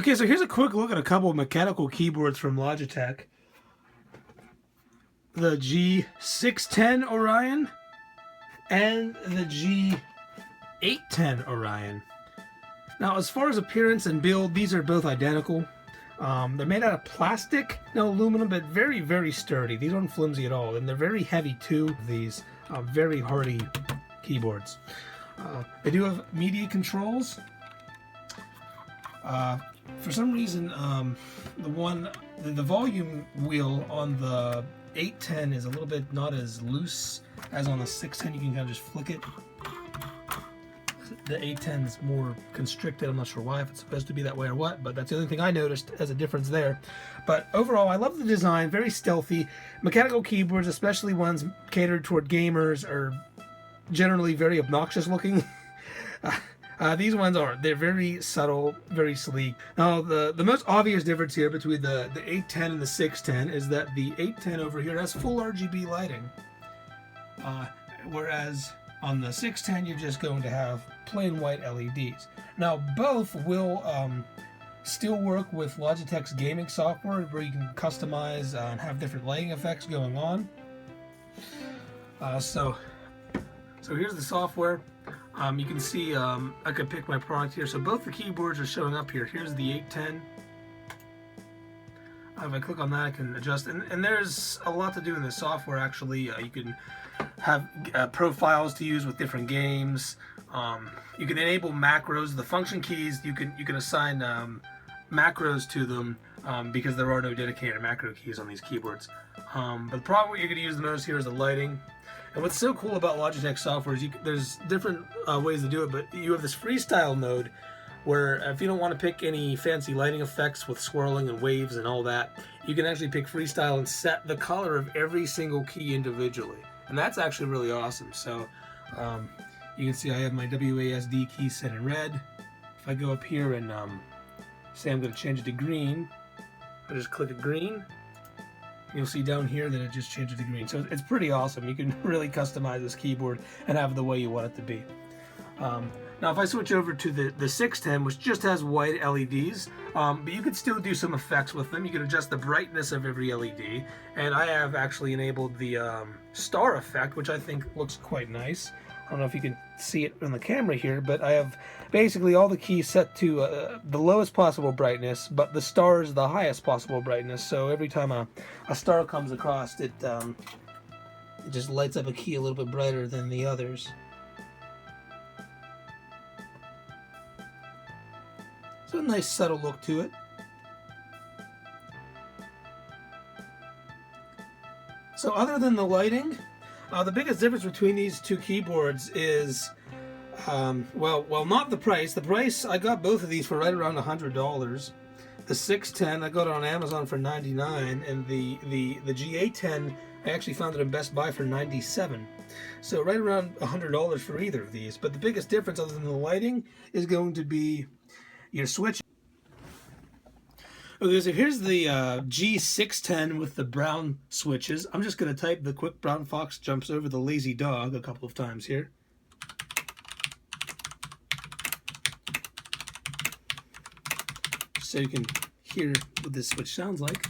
Okay, so here's a quick look at a couple of mechanical keyboards from Logitech. The G610 Orion and the G810 Orion. Now, as far as appearance and build, these are both identical. They're made out of plastic, no aluminum, but very, very sturdy. These aren't flimsy at all, and they're very heavy too. These very hardy keyboards. They do have media controls. For some reason, the volume wheel on the 810 is a little bit not as loose as on the 610. You can kind of just flick it. The 810 is more constricted. I'm not sure why, if it's supposed to be that way or what, but that's the only thing I noticed as a difference there. But overall, I love the design, very stealthy. Mechanical keyboards, especially ones catered toward gamers, are generally very obnoxious looking. These ones aren't. They're very subtle, very sleek. Now, the most obvious difference here between the 810 and the 610 is that the 810 over here has full RGB lighting, whereas on the 610 you're just going to have plain white LEDs. Now, both will still work with Logitech's gaming software, where you can customize and have different lighting effects going on. So here's the software. You can see I could pick my product here. So both the keyboards are showing up here. Here's the 810. If I click on that, I can adjust. And there's a lot to do in the software, actually. You can have profiles to use with different games. You can enable macros. The function keys, you can assign macros to them because there are no dedicated macro keys on these keyboards. But the problem what you're going to use the most here is the lighting. And what's so cool about Logitech software is there's different ways to do it, but you have this freestyle mode where if you don't want to pick any fancy lighting effects with swirling and waves and all that, you can actually pick freestyle and set the color of every single key individually. And that's actually really awesome. So you can see I have my WASD key set in red. If I go up here and say I'm going to change it to green, I just click a green. You'll see down here that it just changed it to green. So it's pretty awesome. You can really customize this keyboard and have it the way you want it to be. Now if I switch over to the 610, which just has white LEDs, but you can still do some effects with them. You can adjust the brightness of every LED, and I have actually enabled the star effect, which I think looks quite nice. I don't know if you can see it on the camera here, but I have basically all the keys set to the lowest possible brightness, but the star is the highest possible brightness. So every time a star comes across, it just lights up a key a little bit brighter than the others. So a nice subtle look to it. So other than the lighting, the biggest difference between these two keyboards is, well, not the price. The price, I got both of these for right around $100. The 610 I got it on Amazon for $99, and the G810 I actually found it in Best Buy for $97. So right around $100 for either of these. But the biggest difference, other than the lighting, is going to be your switch. Okay, so here's the G610 with the brown switches. I'm just going to type "the quick brown fox jumps over the lazy dog" a couple of times here. So you can hear what this switch sounds like.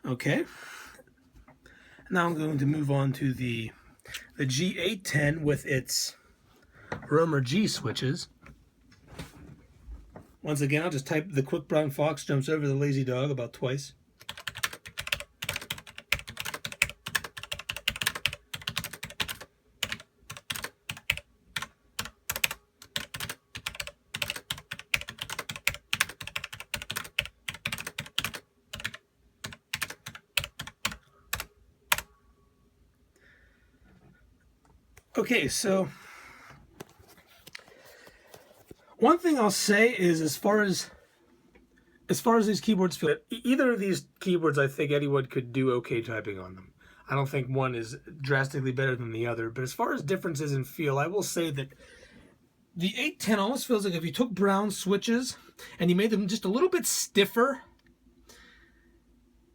Okay. Now I'm going to move on to the G810 with its Romer G switches. Once again, I'll just type "the quick brown fox jumps over the lazy dog" about twice. Okay, so one thing I'll say is as far as these keyboards feel, either of these keyboards I think anyone could do okay typing on them. I don't think one is drastically better than the other, but as far as differences in feel, I will say that the 810 almost feels like if you took brown switches and you made them just a little bit stiffer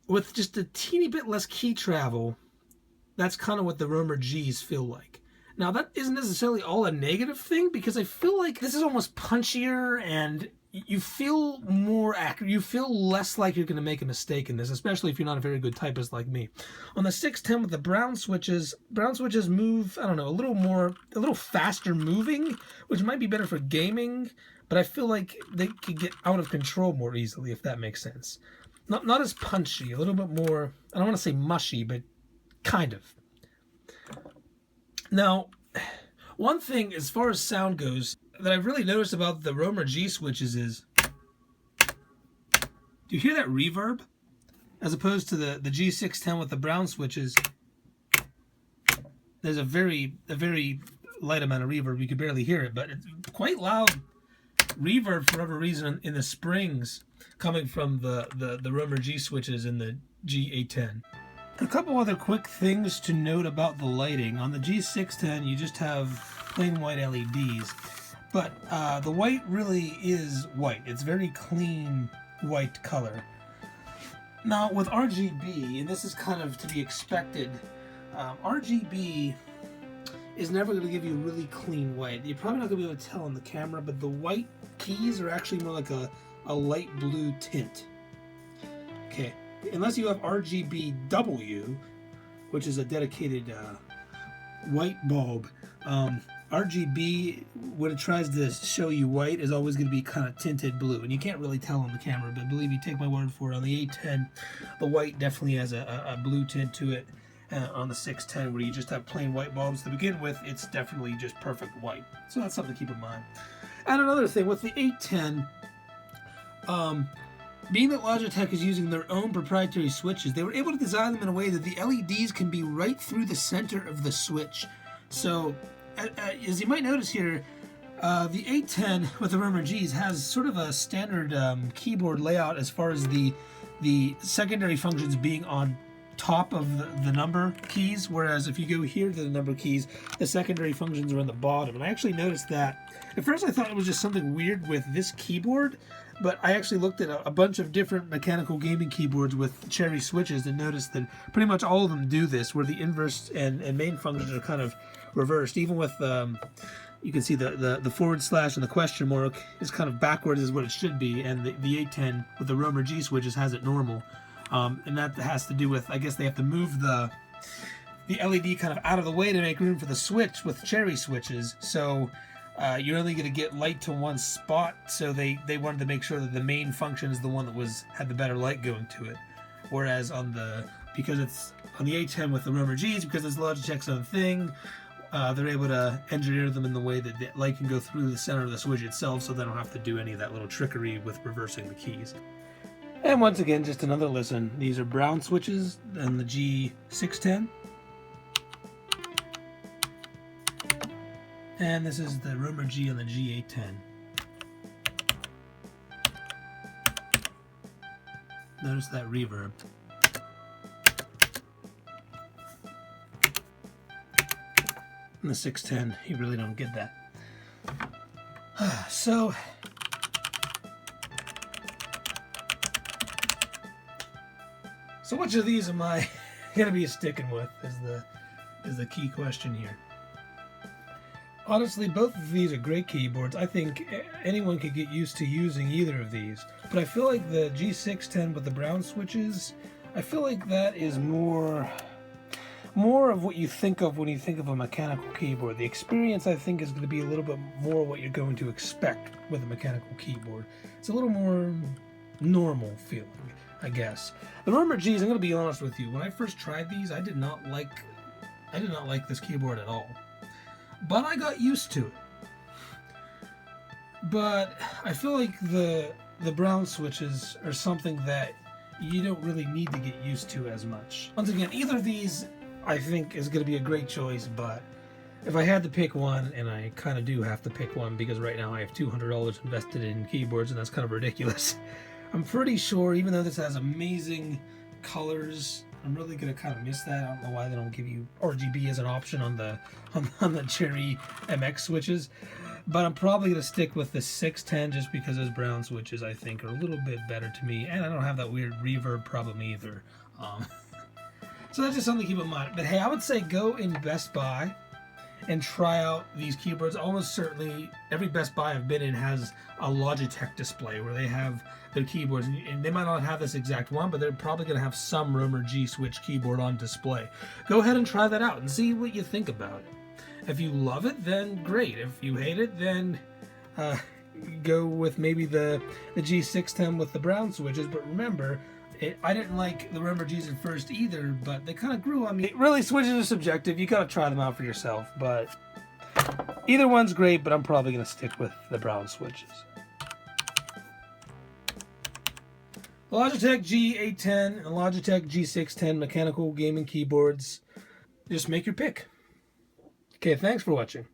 with just a teeny bit less key travel, that's kind of what the Romer Gs feel like. Now, that isn't necessarily all a negative thing, because I feel like this is almost punchier, and you feel more accurate. You feel less like you're going to make a mistake in this, especially if you're not a very good typist like me. On the 610 with the brown switches move, I don't know, a little faster moving, which might be better for gaming, but I feel like they could get out of control more easily, if that makes sense. Not as punchy, a little bit more, I don't want to say mushy, but kind of. Now, one thing as far as sound goes that I've really noticed about the Romer G switches is, do you hear that reverb? As opposed to the G610 with the brown switches, there's a very light amount of reverb. You can barely hear it, but it's quite loud reverb for whatever reason in the springs coming from the Romer G switches in the G810. A couple other quick things to note about the lighting. On the G610, you just have plain white LEDs, but the white really is white. It's very clean white color. Now with RGB, and this is kind of to be expected, RGB is never going to give you a really clean white. You're probably not going to be able to tell on the camera, but the white keys are actually more like a light blue tint. Okay. Unless you have RGBW, which is a dedicated white bulb, RGB, when it tries to show you white, is always going to be kind of tinted blue, and you can't really tell on the camera, but believe me, take my word for it, on the 810, the white definitely has a blue tint to it. On the 610, where you just have plain white bulbs to begin with, it's definitely just perfect white. So that's something to keep in mind. And another thing, with the 810, being that Logitech is using their own proprietary switches, they were able to design them in a way that the LEDs can be right through the center of the switch. So, as you might notice here, the 810 with the Romer Gs has sort of a standard keyboard layout as far as the secondary functions being on top of the number keys, whereas if you go here to the number keys, the secondary functions are on the bottom. And I actually noticed that. At first I thought it was just something weird with this keyboard, but I actually looked at a bunch of different mechanical gaming keyboards with cherry switches and noticed that pretty much all of them do this, where the inverse and main functions are kind of reversed. Even with you can see the forward slash and the question mark is kind of backwards is what it should be, and the 810 with the Romer G switches has it normal. And that has to do with, I guess they have to move the LED kind of out of the way to make room for the switch with cherry switches. So you're only going to get light to one spot. So they wanted to make sure that the main function is the one that had the better light going to it. Whereas because it's on the 810 with the Romer Gs, because it's Logitech's own thing, they're able to engineer them in the way that the light can go through the center of the switch itself, so they don't have to do any of that little trickery with reversing the keys. And once again, just another listen. These are brown switches and the G610. And this is the Romer G on the G810. Notice that reverb. In the 610, you really don't get that. So which of these am I going to be sticking with is the key question here. Honestly, both of these are great keyboards. I think anyone could get used to using either of these. But I feel like the G610 with the brown switches, I feel like that is more of what you think of when you think of a mechanical keyboard. The experience, I think, is going to be a little bit more what you're going to expect with a mechanical keyboard. It's a little more normal feeling, I guess. The Romer Gs, I'm going to be honest with you, when I first tried these, I did not like this keyboard at all. But I got used to it. But I feel like the brown switches are something that you don't really need to get used to as much. Once again, either of these I think is going to be a great choice, but if I had to pick one, and I kind of do have to pick one because right now I have $200 invested in keyboards, and that's kind of ridiculous. I'm pretty sure, even though this has amazing colors, I'm really going to kind of miss that. I don't know why they don't give you RGB as an option on the Cherry MX switches, but I'm probably going to stick with the 610 just because those brown switches I think are a little bit better to me, and I don't have that weird reverb problem either. So that's just something to keep in mind. But hey, I would say go in Best Buy and try out these keyboards. Almost certainly every Best Buy I've been in has a Logitech display where they have their keyboards, and they might not have this exact one, but they're probably going to have some Romer G Switch keyboard on display. Go ahead and try that out and see what you think about it. If you love it, then great. If you hate it, then go with maybe the G610 with the brown switches. But remember, I didn't like the Romer G's at first either, but they kind of grew on me. Really, switches are subjective. You gotta try them out for yourself. But either one's great, but I'm probably gonna stick with the brown switches. The Logitech G810 and the Logitech G610 mechanical gaming keyboards. Just make your pick. Okay, thanks for watching.